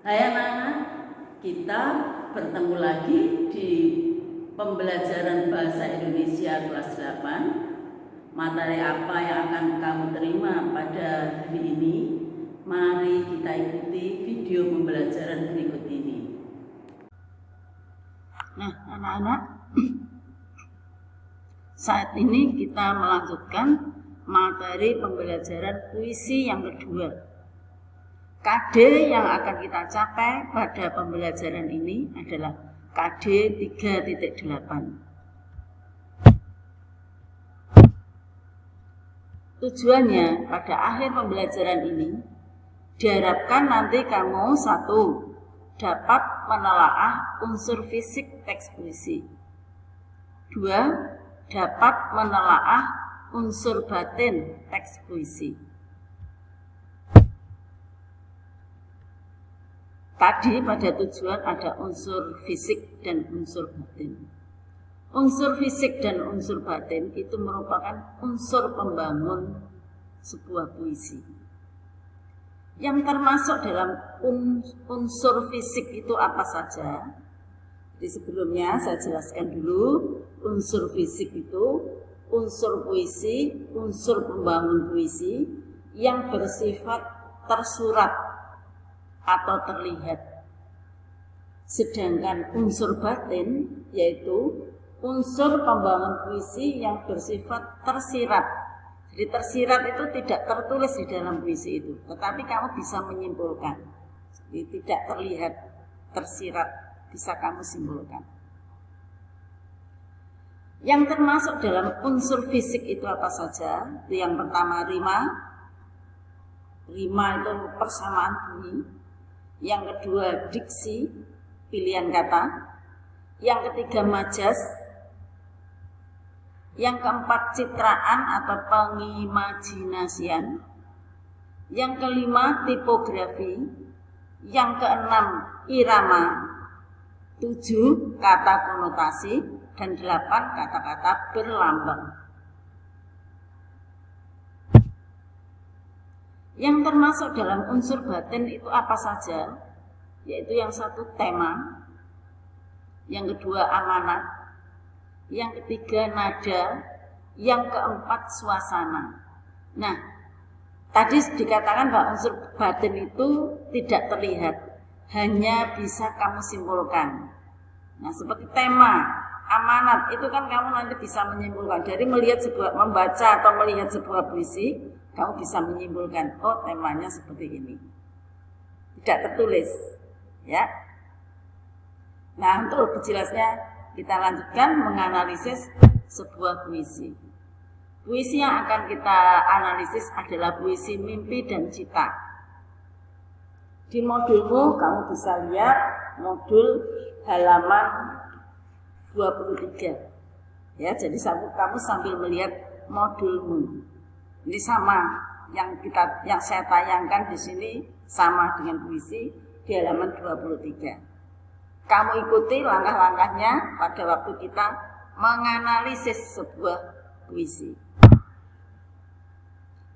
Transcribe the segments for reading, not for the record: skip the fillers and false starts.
Hai anak-anak, kita bertemu lagi di pembelajaran Bahasa Indonesia kelas 8. Materi apa yang akan kamu terima pada hari ini? Mari kita ikuti video pembelajaran berikut ini. Nah, anak-anak, saat ini kita melanjutkan materi pembelajaran puisi yang kedua. KD yang akan kita capai pada pembelajaran ini adalah KD 3.8. Tujuannya pada akhir pembelajaran ini diharapkan nanti kamu satu, dapat menelaah unsur fisik teks puisi. Dua, dapat menelaah unsur batin teks puisi. Tadi pada tujuan ada unsur fisik dan unsur batin. Unsur fisik dan unsur batin itu merupakan unsur pembangun sebuah puisi. Yang termasuk dalam unsur fisik itu apa saja? Di sebelumnya saya jelaskan dulu, unsur fisik itu unsur puisi, unsur pembangun puisi yang bersifat tersurat atau terlihat. Sedangkan unsur batin yaitu unsur pembangun puisi yang bersifat tersirat. Jadi tersirat itu tidak tertulis di dalam puisi itu, tetapi kamu bisa menyimpulkan. Jadi tidak terlihat, tersirat, bisa kamu simpulkan. Yang termasuk dalam unsur fisik itu apa saja? Yang pertama rima. Rima itu persamaan bunyi. Yang kedua diksi, pilihan kata. Yang ketiga majas. Yang keempat citraan atau pengimajinasian. Yang kelima tipografi. Yang keenam irama. 7 kata konotasi dan 8 kata-kata berlambang. Yang termasuk dalam unsur batin itu apa saja? Yaitu yang satu tema, yang kedua amanat, yang ketiga nada, yang keempat suasana. Nah, tadi dikatakan bahwa unsur batin itu tidak terlihat, hanya bisa kamu simpulkan. Nah, seperti tema, amanat itu kan kamu nanti bisa menyimpulkan dari membaca atau melihat sebuah puisi. Kamu bisa menyimpulkan, oh temanya seperti ini. Tidak tertulis, ya. Nah, untuk lebih jelasnya kita lanjutkan menganalisis sebuah puisi. Puisi yang akan kita analisis adalah puisi mimpi dan cita. Di modulmu kamu bisa lihat modul halaman 23. Ya, jadi kamu sambil melihat modulmu. Ini sama yang saya tayangkan di sini sama dengan puisi di halaman 23. Kamu ikuti langkah-langkahnya pada waktu kita menganalisis sebuah puisi.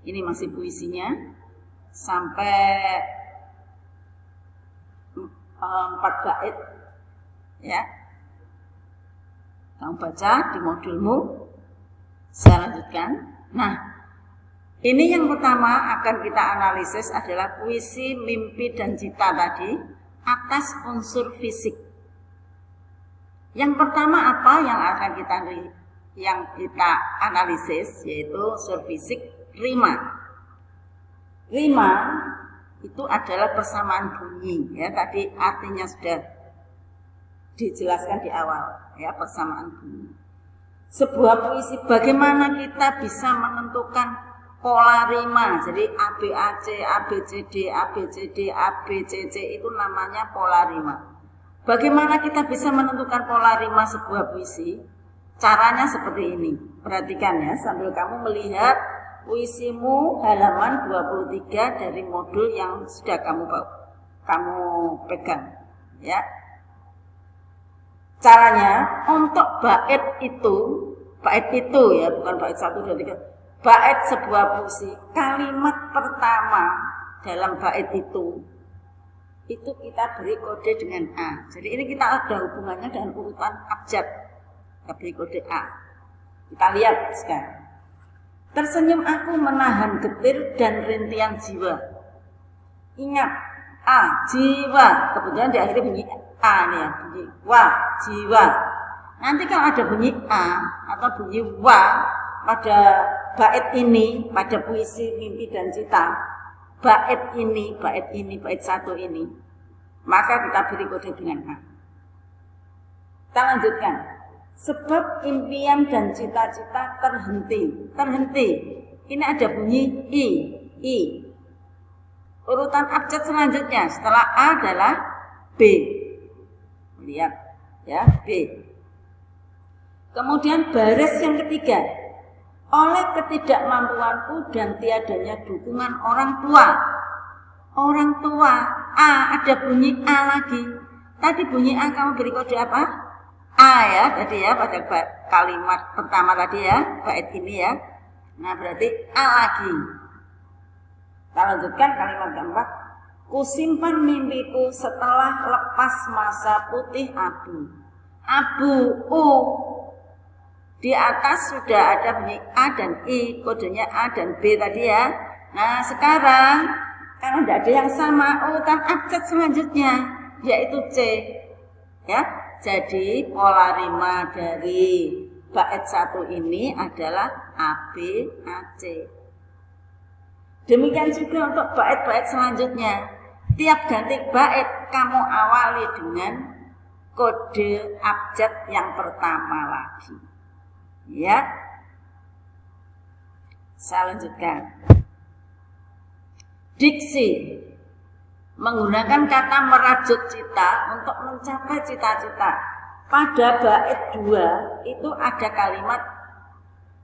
Ini masih puisinya sampai 4 bait ya. Kamu baca di modulmu. Saya lanjutkan. Nah, ini yang pertama akan kita analisis adalah puisi mimpi dan cita tadi atas unsur fisik. Yang pertama apa yang akan kita analisis yaitu unsur fisik rima. Rima itu adalah persamaan bunyi ya, tadi artinya sudah dijelaskan di awal ya, persamaan bunyi. Sebuah puisi bagaimana kita bisa menentukan pola rima, jadi ABAC, ABCD, ABCD, ABCC itu namanya pola rima. Bagaimana kita bisa menentukan pola rima sebuah puisi? Caranya seperti ini. Perhatikan ya, sambil kamu melihat puisimu halaman 23 dari modul yang sudah kamu pegang. Ya. Caranya untuk bait itu ya, bukan bait 1, 2, 3. Bait sebuah puisi, kalimat pertama dalam bait itu kita beri kode dengan A. Jadi ini kita ada hubungannya dengan urutan abjad. Kita beri kode A. Kita lihat sekarang. Tersenyum aku menahan getir dan rintian jiwa. Ingat, A, jiwa. Kebetulan di akhirnya bunyi A nih ya, bunyi wa, jiwa. Nanti kalau ada bunyi A atau bunyi wa pada bait ini, pada puisi mimpi dan cita, bait ini, bait satu ini, maka kita beri kode dengan A. Kita lanjutkan. Sebab impian dan cita-cita terhenti. Terhenti. Ini ada bunyi I. Urutan abjad selanjutnya setelah A adalah B. Lihat ya, B. Kemudian baris yang ketiga. Oleh ketidakmampuanku dan tiadanya dukungan orang tua. Orang tua A, ada bunyi A lagi. Tadi bunyi A kamu beri kode apa? A ya, tadi ya pada kalimat pertama tadi ya, bait ini ya. Nah berarti A lagi. Kita lanjutkan kalimat keempat. Kusimpan mimpiku setelah lepas masa putih abu. Abu, U. Di atas sudah ada bunyi A dan I, kodenya A dan B tadi ya. Nah sekarang, karena tidak ada yang sama, urutan abjad selanjutnya, yaitu C. Ya. Jadi pola rima dari bait satu ini adalah AB, AC. Demikian juga untuk bait-bait selanjutnya. Tiap ganti bait kamu awali dengan kode abjad yang pertama lagi. Ya. Saya lanjutkan. Diksi. Menggunakan kata merajut cita untuk mencapai cita-cita. Pada bait 2 itu ada kalimat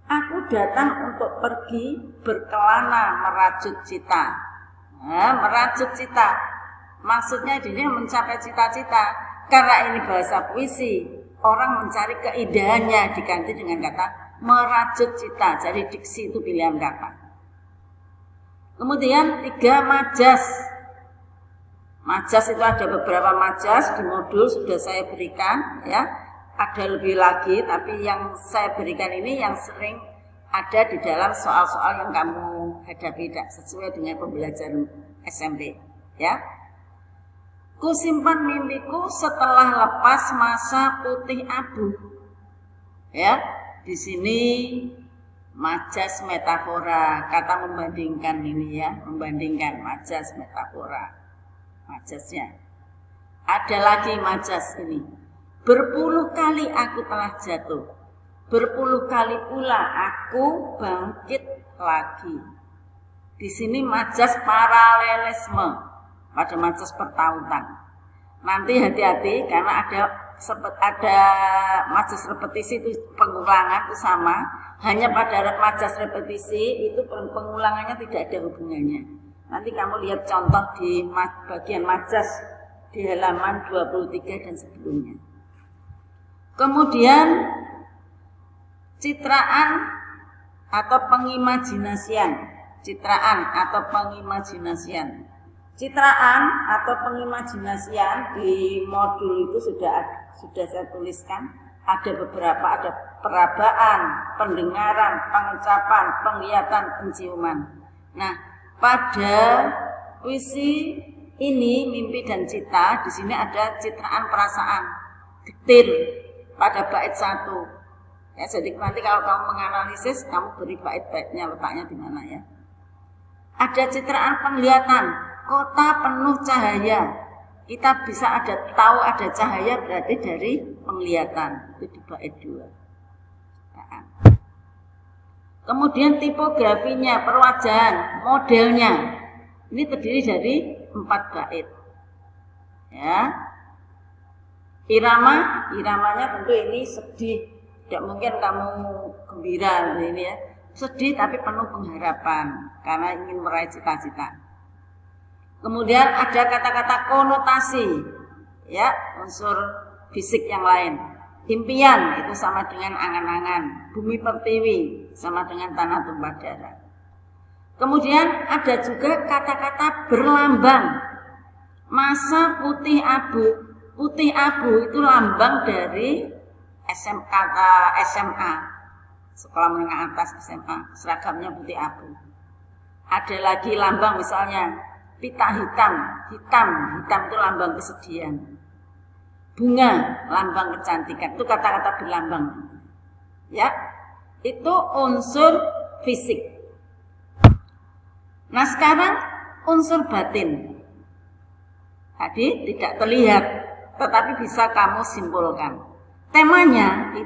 aku datang untuk pergi berkelana merajut cita. Nah, merajut cita maksudnya ini mencapai cita-cita. Karena ini bahasa puisi, orang mencari keindahannya diganti dengan kata merajut cita. Jadi diksi itu pilihan kata. Kemudian 3 majas. Majas itu ada beberapa majas di modul sudah saya berikan ya. Ada lebih lagi tapi yang saya berikan ini yang sering ada di dalam soal-soal yang kamu hadapi sesuai dengan pembelajaran SMP ya. Kusimpan mimpiku setelah lepas masa putih abu. Ya, di sini majas metafora, kata membandingkan ini ya, membandingkan majas metafora. Majasnya. Ada lagi majas ini. Berpuluh kali aku telah jatuh. Berpuluh kali pula aku bangkit lagi. Di sini majas paralelisme pada majas pertautan. Nanti hati-hati karena ada majas repetisi itu pengulangan itu sama. Hanya pada majas repetisi itu pengulangannya tidak ada hubungannya. Nanti kamu lihat contoh di bagian majas di halaman 23 dan sebelumnya. Kemudian citraan atau pengimajinasian. Citraan atau pengimajinasian. Citraan atau pengimajinasian di modul itu sudah saya tuliskan. Ada beberapa, ada perabaan, pendengaran, pengucapan, penglihatan, penciuman. Nah, pada puisi ini mimpi dan cita, di sini ada citraan perasaan, getir pada bait 1. Ya, jadi nanti kalau kamu menganalisis, kamu beri bait-baitnya letaknya di mana ya. Ada citraan penglihatan, kota penuh cahaya. Kita bisa tahu ada cahaya berarti dari penglihatan, itu di bait 2. Nah. Kemudian tipografinya, perwajahan, modelnya. Ini terdiri dari 4 bait. Ya. Iramanya tentu ini sedih. Tidak mungkin kamu gembira ini ya. Sedih tapi penuh pengharapan karena ingin meraih cita-cita. Kemudian ada kata-kata konotasi, ya, unsur fisik yang lain. Impian itu sama dengan angan-angan, bumi pertiwi sama dengan tanah tumpah darah. Kemudian ada juga kata-kata berlambang. Massa putih abu. Putih abu itu lambang dari SMA, sekolah menengah atas SMA, seragamnya putih abu. Ada lagi lambang misalnya pita hitam, hitam itu lambang kesedihan. Bunga, lambang kecantikan, itu kata-kata berlambang. Ya, itu unsur fisik. Nah sekarang unsur batin. Tadi tidak terlihat, tetapi bisa kamu simpulkan. Temanya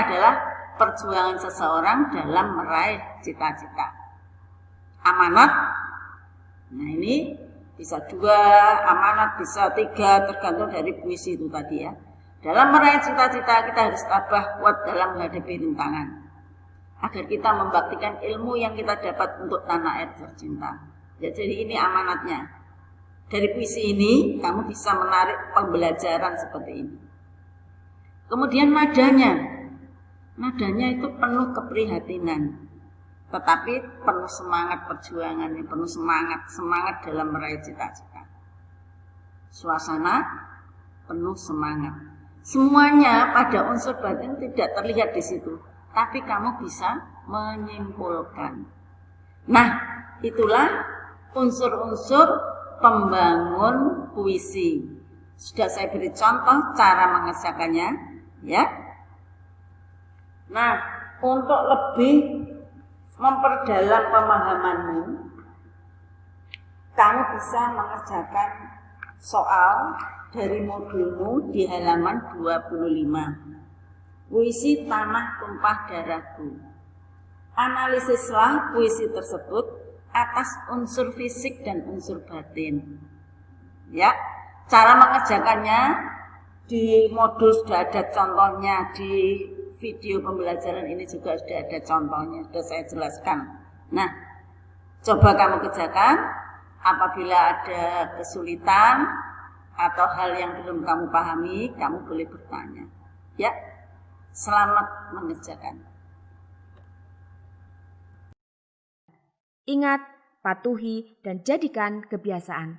adalah perjuangan seseorang dalam meraih cita-cita. Amanat, nah ini bisa 2, amanat bisa 3, tergantung dari puisi itu tadi ya. Dalam meraih cita-cita kita harus tabah kuat dalam menghadapi rintangan, agar kita membaktikan ilmu yang kita dapat untuk tanah air tercinta. Ya, jadi ini amanatnya. Dari puisi ini kamu bisa menarik pembelajaran seperti ini. Kemudian nadanya itu penuh keprihatinan, tetapi penuh semangat perjuangannya, penuh semangat dalam meraih cita-cita. Suasana penuh semangat. Semuanya pada unsur batin tidak terlihat di situ, tapi kamu bisa menyimpulkan. Nah, itulah unsur-unsur pembangun puisi. Sudah saya beri contoh cara mengerjakannya, ya. Nah, untuk lebih memperdalam pemahamanmu, kamu bisa mengerjakan soal dari modulmu di halaman 25. Puisi Tanah Tumpah Darahku. Analisislah puisi tersebut atas unsur fisik dan unsur batin. Ya, cara mengerjakannya di modul sudah ada contohnya, di video pembelajaran ini juga sudah ada contohnya, sudah saya jelaskan. Nah, coba kamu kerjakan. Apabila ada kesulitan atau hal yang belum kamu pahami, kamu boleh bertanya. Ya, selamat mengerjakan. Ingat, patuhi dan jadikan kebiasaan.